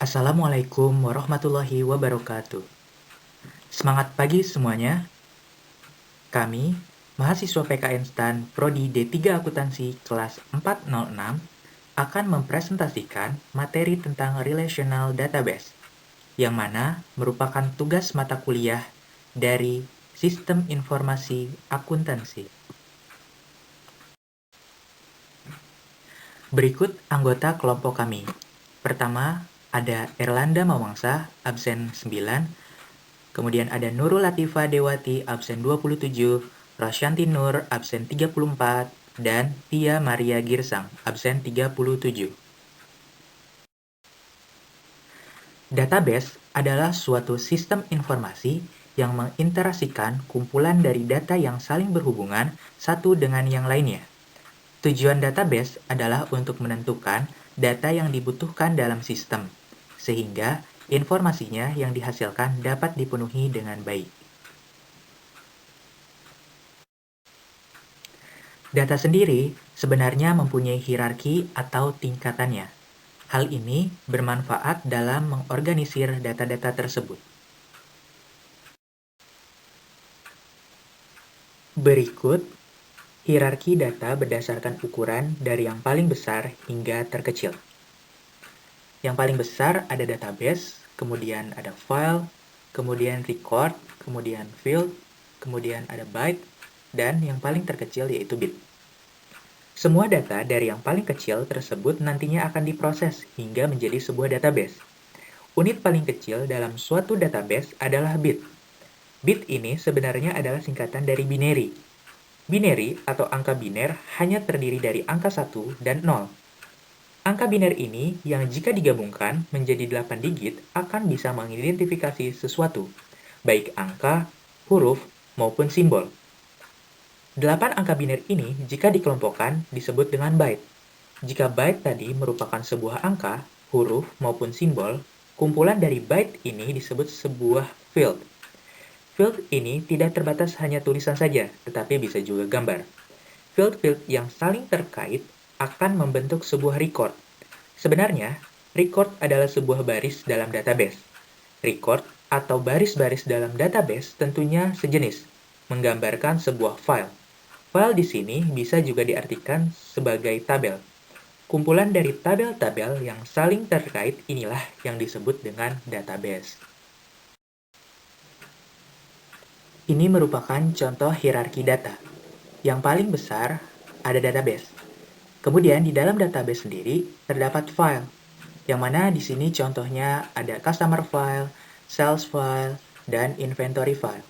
Assalamualaikum warahmatullahi wabarakatuh. Semangat pagi semuanya. Kami, mahasiswa PKN STAN Prodi D3 Akuntansi kelas 406 akan mempresentasikan materi tentang Relational Database, yang mana merupakan tugas mata kuliah dari Sistem Informasi Akuntansi. Berikut anggota kelompok kami. Pertama, ada Erlanda Mawangsa, absen 9. Kemudian ada Nurul Latifah Dewati, absen 27, Rosyanti Nur, absen 34, dan Tia Maria Girsang, absen 37. Database adalah suatu sistem informasi yang menginterasikan kumpulan dari data yang saling berhubungan satu dengan yang lainnya. Tujuan database adalah untuk menentukan data yang dibutuhkan dalam sistem, sehingga informasinya yang dihasilkan dapat dipenuhi dengan baik. Data sendiri sebenarnya mempunyai hierarki atau tingkatannya. Hal ini bermanfaat dalam mengorganisir data-data tersebut. Berikut hierarki data berdasarkan ukuran dari yang paling besar hingga terkecil. Yang paling besar ada database, kemudian ada file, kemudian record, kemudian field, kemudian ada byte, dan yang paling terkecil yaitu bit. Semua data dari yang paling kecil tersebut nantinya akan diproses hingga menjadi sebuah database. Unit paling kecil dalam suatu database adalah bit. Bit ini sebenarnya adalah singkatan dari binary. Binary atau angka biner hanya terdiri dari angka 1 dan 0. Angka biner ini yang jika digabungkan menjadi 8 digit akan bisa mengidentifikasi sesuatu, baik angka, huruf, maupun simbol. 8 angka biner ini jika dikelompokkan disebut dengan byte. Jika byte tadi merupakan sebuah angka, huruf, maupun simbol, kumpulan dari byte ini disebut sebuah field. Field ini tidak terbatas hanya tulisan saja, tetapi bisa juga gambar. Field-field yang saling terkait akan membentuk sebuah record. Sebenarnya, record adalah sebuah baris dalam database. Record atau baris-baris dalam database tentunya sejenis, menggambarkan sebuah file. File di sini bisa juga diartikan sebagai tabel. Kumpulan dari tabel-tabel yang saling terkait inilah yang disebut dengan database. Ini merupakan contoh hierarki data. Yang paling besar ada database. Kemudian di dalam database sendiri terdapat file, yang mana di sini contohnya ada customer file, sales file, dan inventory file.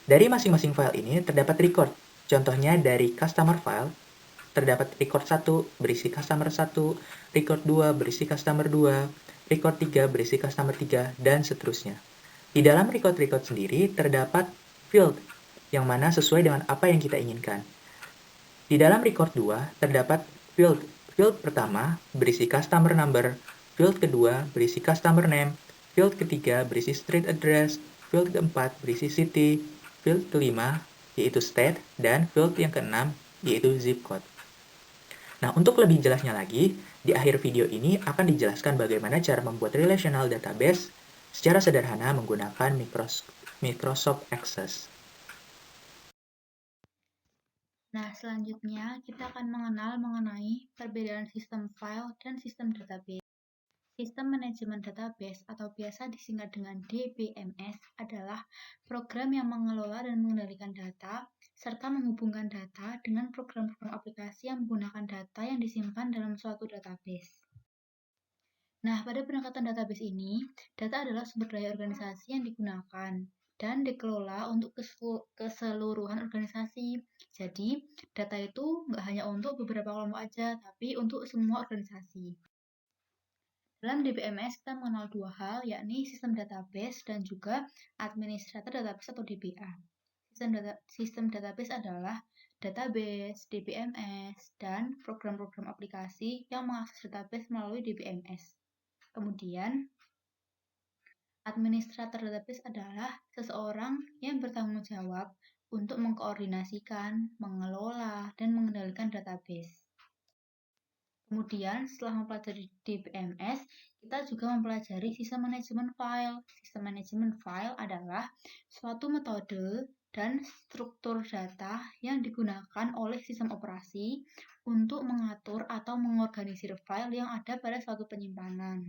Dari masing-masing file ini terdapat record. Contohnya dari customer file, terdapat record 1 berisi customer 1, record 2 berisi customer 2, record 3 berisi customer 3, dan seterusnya. Di dalam record-record sendiri terdapat field, yang mana sesuai dengan apa yang kita inginkan. Di dalam record 2 terdapat field. Field pertama berisi customer number, field kedua berisi customer name, field ketiga berisi street address, field keempat berisi city, field kelima yaitu state, dan field yang keenam yaitu zip code. Nah, untuk lebih jelasnya lagi, di akhir video ini akan dijelaskan bagaimana cara membuat relational database secara sederhana menggunakan Microsoft Access. Nah, selanjutnya kita akan mengenal mengenai perbedaan sistem file dan sistem database. Sistem manajemen database atau biasa disingkat dengan DBMS adalah program yang mengelola dan mengendalikan data serta menghubungkan data dengan program-program aplikasi yang menggunakan data yang disimpan dalam suatu database. Nah, pada pendekatan database ini, data adalah sumber daya organisasi yang digunakan dan dikelola untuk keseluruhan organisasi. Jadi, data itu nggak hanya untuk beberapa kelompok aja, tapi untuk semua organisasi. Dalam DBMS, kita mengenal dua hal, yakni sistem database dan juga administrator database atau DBA. Sistem database adalah database, DBMS, dan program-program aplikasi yang mengakses database melalui DBMS. Kemudian, administrator database adalah seseorang yang bertanggung jawab untuk mengkoordinasikan, mengelola, dan mengendalikan database. Kemudian setelah mempelajari DBMS, kita juga mempelajari sistem manajemen file. Sistem manajemen file adalah suatu metode dan struktur data yang digunakan oleh sistem operasi untuk mengatur atau mengorganisir file yang ada pada suatu penyimpanan.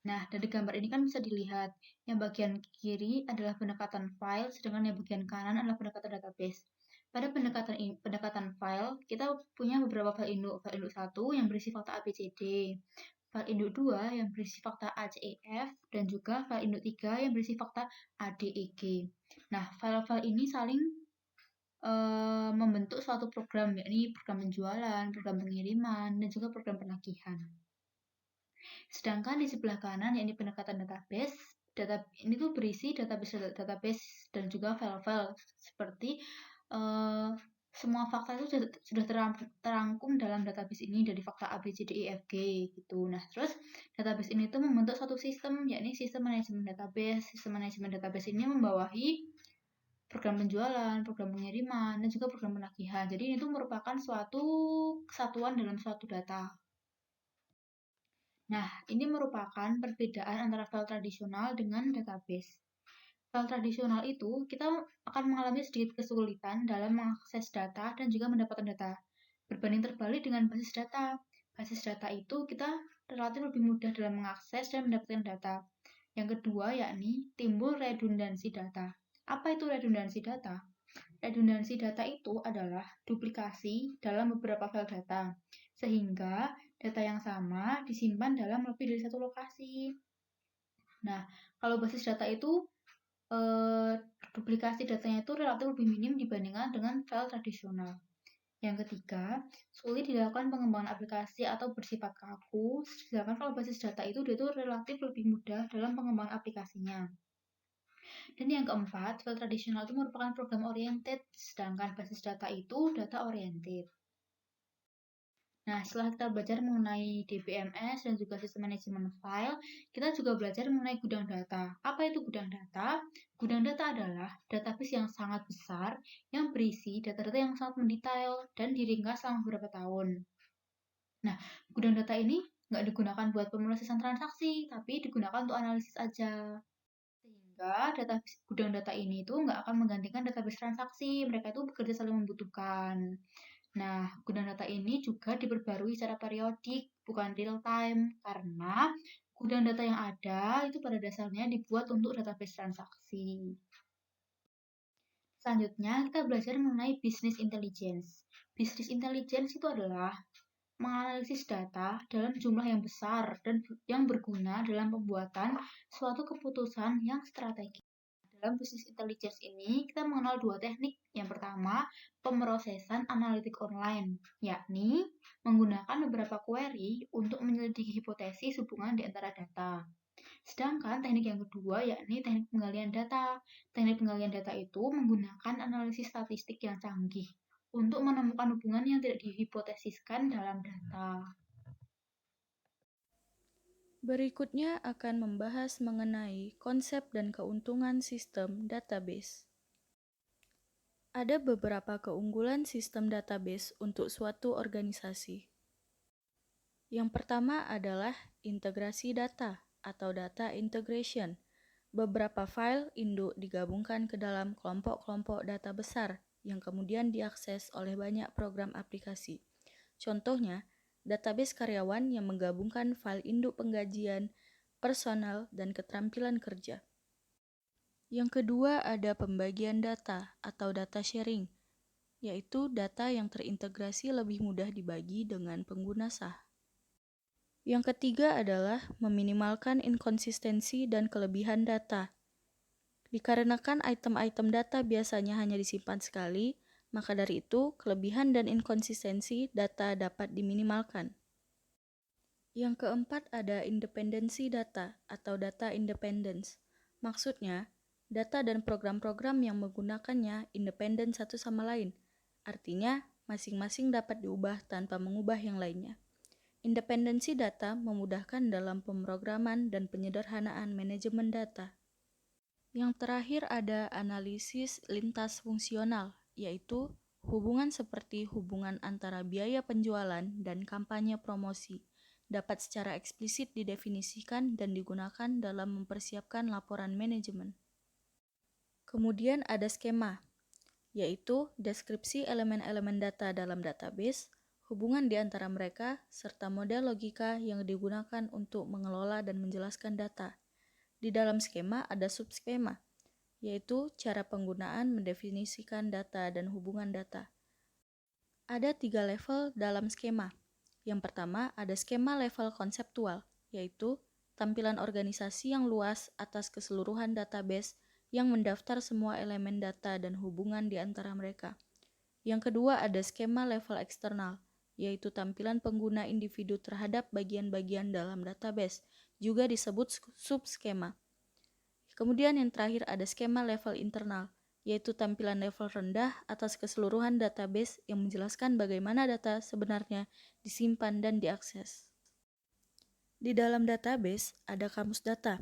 Nah, dari gambar ini kan bisa dilihat, yang bagian kiri adalah pendekatan file, sedangkan yang bagian kanan adalah pendekatan database. Pada pendekatan file, kita punya beberapa file induk. File induk 1 yang berisi fakta ABCD, file induk 2 yang berisi fakta ACEF, dan juga file induk 3 yang berisi fakta ADEG. Nah, file-file ini saling membentuk suatu program, yakni program penjualan, program pengiriman, dan juga program penagihan. Sedangkan di sebelah kanan, yakni pendekatan database, ini tuh berisi database dan juga file-file seperti semua fakta itu sudah terangkum dalam database ini dari fakta A, B, C, D, E, F, G gitu. Nah, terus database ini tuh membentuk satu sistem, yakni sistem manajemen database. Sistem manajemen database ini membawahi program penjualan, program pengiriman, dan juga program penagihan. Jadi ini tuh merupakan suatu kesatuan dalam suatu data. Nah, ini merupakan perbedaan antara file tradisional dengan database. File tradisional itu, kita akan mengalami sedikit kesulitan dalam mengakses data dan juga mendapatkan data. Berbanding terbalik dengan basis data. Basis data itu kita relatif lebih mudah dalam mengakses dan mendapatkan data. Yang kedua, yakni timbul redundansi data. Apa itu redundansi data? Redundansi data itu adalah duplikasi dalam beberapa file data, sehingga data yang sama disimpan dalam lebih dari satu lokasi. Nah, kalau basis data itu duplikasi datanya itu relatif lebih minim dibandingkan dengan file tradisional. Yang ketiga, sulit dilakukan pengembangan aplikasi atau bersifat kaku, sedangkan kalau basis data itu dia tuh relatif lebih mudah dalam pengembangan aplikasinya. Dan yang keempat, file tradisional itu merupakan program oriented, sedangkan basis data itu data oriented. Nah, setelah kita belajar mengenai DBMS dan juga sistem manajemen file, kita juga belajar mengenai gudang data. Apa itu gudang data? Gudang data adalah database yang sangat besar yang berisi data-data yang sangat mendetail dan diringkas selama beberapa tahun. Nah, gudang data ini nggak digunakan buat pemrosesan transaksi, tapi digunakan untuk analisis aja. Sehingga gudang data ini itu nggak akan menggantikan database transaksi, mereka itu bekerja saling membutuhkan. Nah, gudang data ini juga diperbarui secara periodik, bukan real time, karena gudang data yang ada itu pada dasarnya dibuat untuk database transaksi. Selanjutnya, kita belajar mengenai business intelligence. Business intelligence itu adalah menganalisis data dalam jumlah yang besar dan yang berguna dalam pembuatan suatu keputusan yang strategis. Dalam business intelligence ini, kita mengenal dua teknik. Yang pertama, pemrosesan analitik online, yakni menggunakan beberapa query untuk menyelidiki hipotesis hubungan di antara data. Sedangkan teknik yang kedua, yakni teknik penggalian data. Teknik penggalian data itu menggunakan analisis statistik yang canggih untuk menemukan hubungan yang tidak dihipotesiskan dalam data. Berikutnya akan membahas mengenai konsep dan keuntungan sistem database. Ada beberapa keunggulan sistem database untuk suatu organisasi. Yang pertama adalah integrasi data atau data integration. Beberapa file induk digabungkan ke dalam kelompok-kelompok data besar yang kemudian diakses oleh banyak program aplikasi. Contohnya, database karyawan yang menggabungkan file induk penggajian, personal, dan keterampilan kerja. Yang kedua ada pembagian data atau data sharing, yaitu data yang terintegrasi lebih mudah dibagi dengan pengguna sah. Yang ketiga adalah meminimalkan inkonsistensi dan kelebihan data. Dikarenakan item-item data biasanya hanya disimpan sekali, maka dari itu kelebihan dan inkonsistensi data dapat diminimalkan. Yang keempat ada independensi data atau data independence. Maksudnya, data dan program-program yang menggunakannya independen satu sama lain. Artinya, masing-masing dapat diubah tanpa mengubah yang lainnya. Independensi data memudahkan dalam pemrograman dan penyederhanaan manajemen data. Yang terakhir ada analisis lintas fungsional, yaitu Hubungan seperti hubungan antara biaya penjualan dan kampanye promosi dapat secara eksplisit didefinisikan dan digunakan dalam mempersiapkan laporan manajemen. Kemudian ada skema, yaitu deskripsi elemen-elemen data dalam database, hubungan di antara mereka, serta model logika yang digunakan untuk mengelola dan menjelaskan data. Di dalam skema ada subskema, yaitu cara penggunaan mendefinisikan data dan hubungan data. Ada 3 level dalam skema. Yang pertama ada skema level konseptual, yaitu tampilan organisasi yang luas atas keseluruhan database yang mendaftar semua elemen data dan hubungan di antara mereka. Yang kedua ada skema level eksternal, yaitu tampilan pengguna individu terhadap bagian-bagian dalam database, juga disebut subskema. Kemudian yang terakhir ada skema level internal, yaitu tampilan level rendah atas keseluruhan database yang menjelaskan bagaimana data sebenarnya disimpan dan diakses. Di dalam database ada kamus data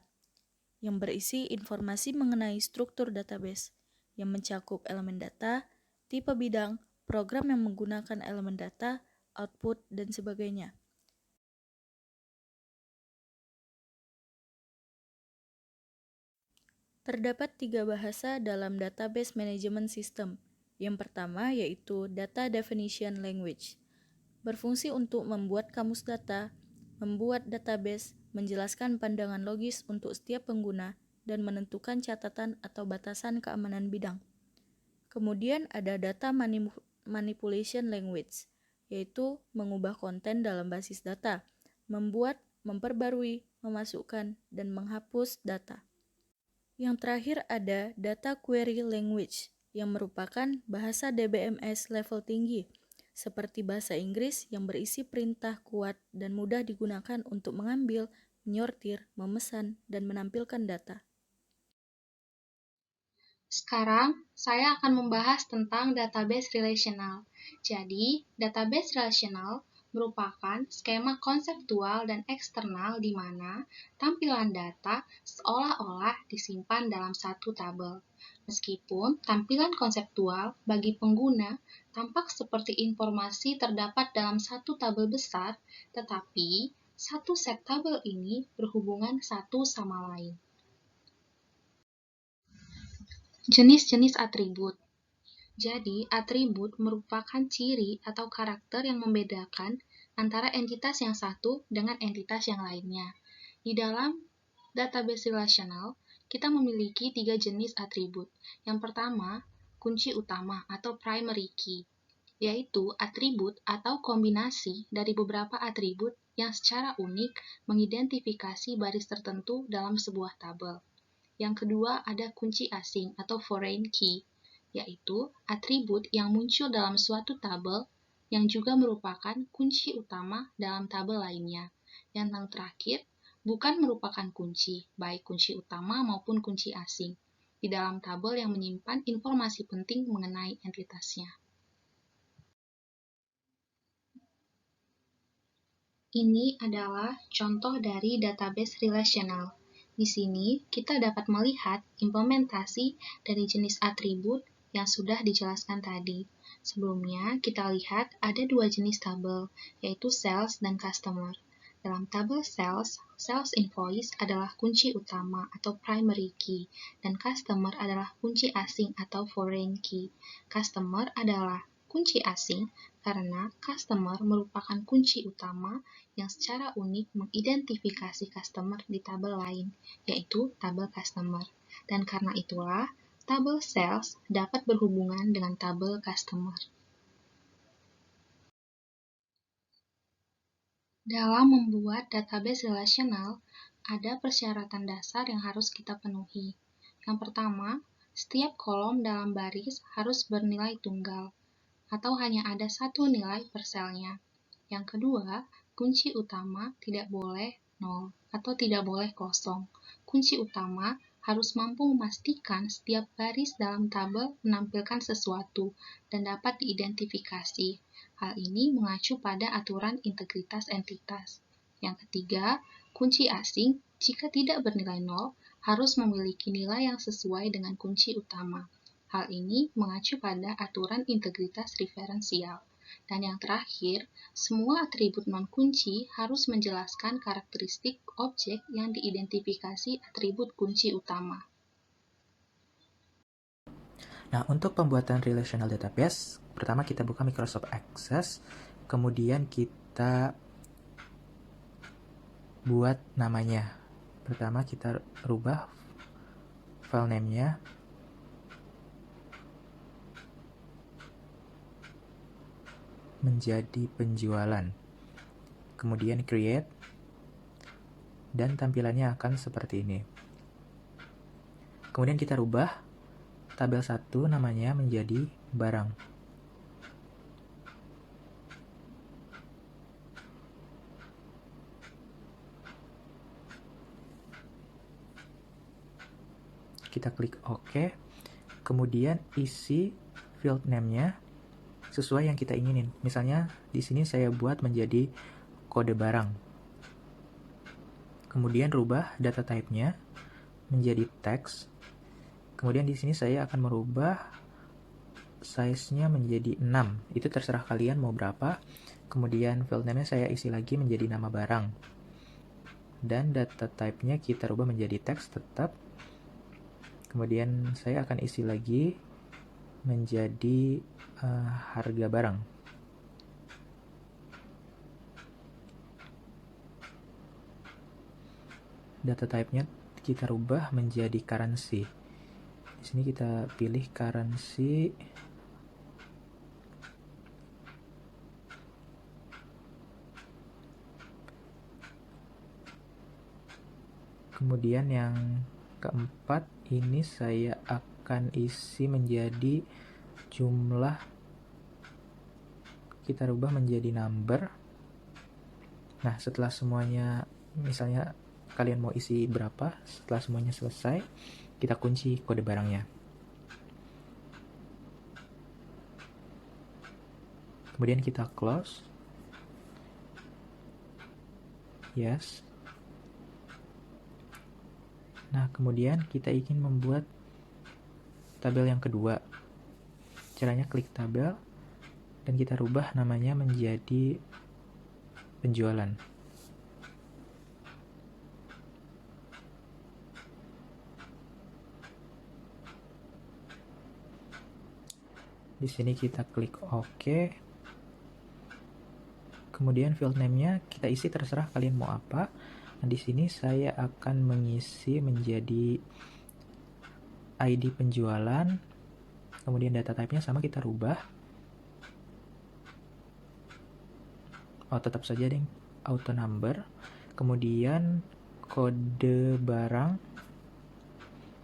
yang berisi informasi mengenai struktur database yang mencakup elemen data, tipe bidang, program yang menggunakan elemen data, output, dan sebagainya. Terdapat 3 bahasa dalam database management system. Yang pertama yaitu Data Definition Language. Berfungsi untuk membuat kamus data, membuat database, menjelaskan pandangan logis untuk setiap pengguna, dan menentukan catatan atau batasan keamanan bidang. Kemudian ada Data Manipulation Language, yaitu mengubah konten dalam basis data, membuat, memperbarui, memasukkan, dan menghapus data. Yang terakhir ada Data Query Language, yang merupakan bahasa DBMS level tinggi, seperti bahasa Inggris yang berisi perintah kuat dan mudah digunakan untuk mengambil, menyortir, memesan, dan menampilkan data. Sekarang, saya akan membahas tentang database relational. Jadi, database relational merupakan skema konseptual dan eksternal di mana tampilan data seolah-olah disimpan dalam satu tabel. Meskipun tampilan konseptual bagi pengguna tampak seperti informasi terdapat dalam satu tabel besar, tetapi satu set tabel ini berhubungan satu sama lain. Jenis-jenis atribut. Jadi, atribut merupakan ciri atau karakter yang membedakan antara entitas yang satu dengan entitas yang lainnya. Di dalam database relational, kita memiliki 3 jenis atribut. Yang pertama, kunci utama atau primary key, yaitu atribut atau kombinasi dari beberapa atribut yang secara unik mengidentifikasi baris tertentu dalam sebuah tabel. Yang kedua ada kunci asing atau foreign key, yaitu atribut yang muncul dalam suatu tabel yang juga merupakan kunci utama dalam tabel lainnya. Yang terakhir, bukan merupakan kunci, baik kunci utama maupun kunci asing, di dalam tabel yang menyimpan informasi penting mengenai entitasnya. Ini adalah contoh dari database relational. Di sini, kita dapat melihat implementasi dari jenis atribut yang sudah dijelaskan tadi. Sebelumnya, kita lihat ada 2 jenis tabel, yaitu sales dan customer. Dalam tabel sales, sales invoice adalah kunci utama atau primary key, dan customer adalah kunci asing atau foreign key. Customer adalah kunci asing karena customer merupakan kunci utama yang secara unik mengidentifikasi customer di tabel lain, yaitu tabel customer. Dan karena itulah, tabel sales dapat berhubungan dengan tabel customer. Dalam membuat database relational, ada persyaratan dasar yang harus kita penuhi. Yang pertama, setiap kolom dalam baris harus bernilai tunggal, atau hanya ada satu nilai per selnya. Yang kedua, kunci utama tidak boleh 0 atau tidak boleh kosong. Kunci utama harus mampu memastikan setiap baris dalam tabel menampilkan sesuatu dan dapat diidentifikasi. Hal ini mengacu pada aturan integritas entitas. Yang ketiga, kunci asing jika tidak bernilai 0 harus memiliki nilai yang sesuai dengan kunci utama. Hal ini mengacu pada aturan integritas referensial. Dan yang terakhir, semua atribut non-kunci harus menjelaskan karakteristik objek yang diidentifikasi atribut kunci utama. Nah, untuk pembuatan relational database, pertama kita buka Microsoft Access, kemudian kita buat namanya. Pertama kita rubah file name-nya menjadi penjualan. Kemudian create, dan tampilannya akan seperti ini. Kemudian kita rubah tabel 1 namanya menjadi barang. Kita klik OK. Kemudian isi field name-nya sesuai yang kita inginin. Misalnya di sini saya buat menjadi kode barang. Kemudian rubah data type-nya menjadi text. Kemudian di sini saya akan merubah size-nya menjadi 6. Itu terserah kalian mau berapa. Kemudian field name-nya saya isi lagi menjadi nama barang. Dan data type-nya kita rubah menjadi text tetap. Kemudian saya akan isi lagi menjadi harga barang. Data type-nya kita rubah menjadi currency. Di sini kita pilih currency. Kemudian yang keempat ini saya akan isi menjadi jumlah, kita rubah menjadi number. Nah, setelah semuanya, misalnya kalian mau isi berapa, setelah semuanya selesai, kita kunci kode barangnya. Kemudian kita close. Yes. Nah, kemudian kita ingin membuat tabel yang kedua. Caranya klik tabel, dan kita rubah namanya menjadi penjualan. Di sini kita klik OK. Kemudian field name-nya kita isi terserah kalian mau apa. Nah, di sini saya akan mengisi menjadi ID penjualan. Kemudian data type-nya sama kita rubah. Oh, tetap saja deh auto number. Kemudian kode barang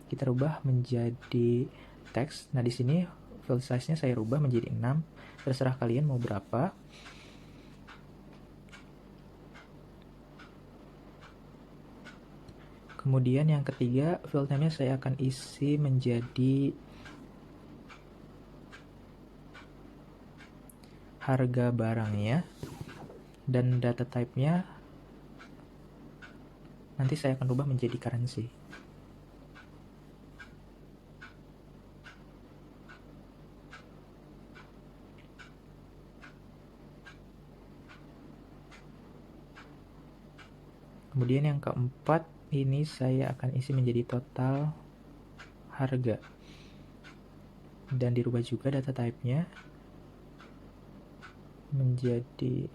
kita rubah menjadi text. Nah, di sini field size-nya saya rubah menjadi 6. Terserah kalian mau berapa. Kemudian yang ketiga, field name-nya saya akan isi menjadi harga barangnya, dan data type-nya nanti saya akan rubah menjadi currency. Kemudian yang keempat, ini saya akan isi menjadi total harga, dan dirubah juga data type-nya menjadi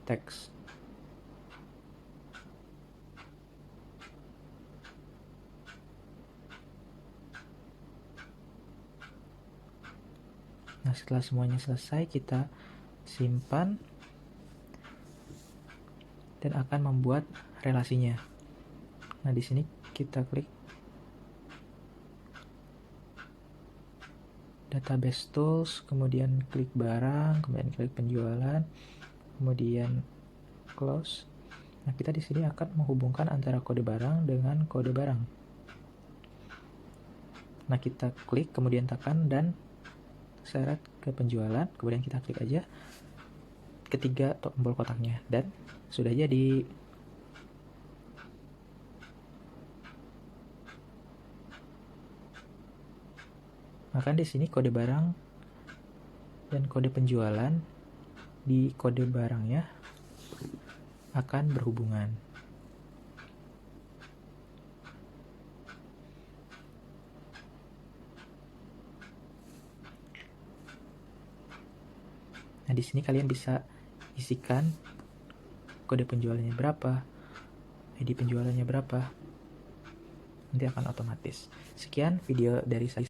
text. Nah, setelah semuanya selesai, kita simpan dan akan membuat relasinya. Nah, di sini kita klik database tools, kemudian klik barang, kemudian klik penjualan, kemudian close. Nah, kita di sini akan menghubungkan antara kode barang dengan kode barang. Nah, kita klik, kemudian tekan dan seret ke penjualan, kemudian kita klik aja ketiga tombol kotaknya, dan sudah jadi. Maka di sini kode barang dan kode penjualan di kode barangnya akan berhubungan. Nah, di sini kalian bisa isikan kode penjualannya berapa, ID penjualannya berapa. Nanti akan otomatis. Sekian video dari saya.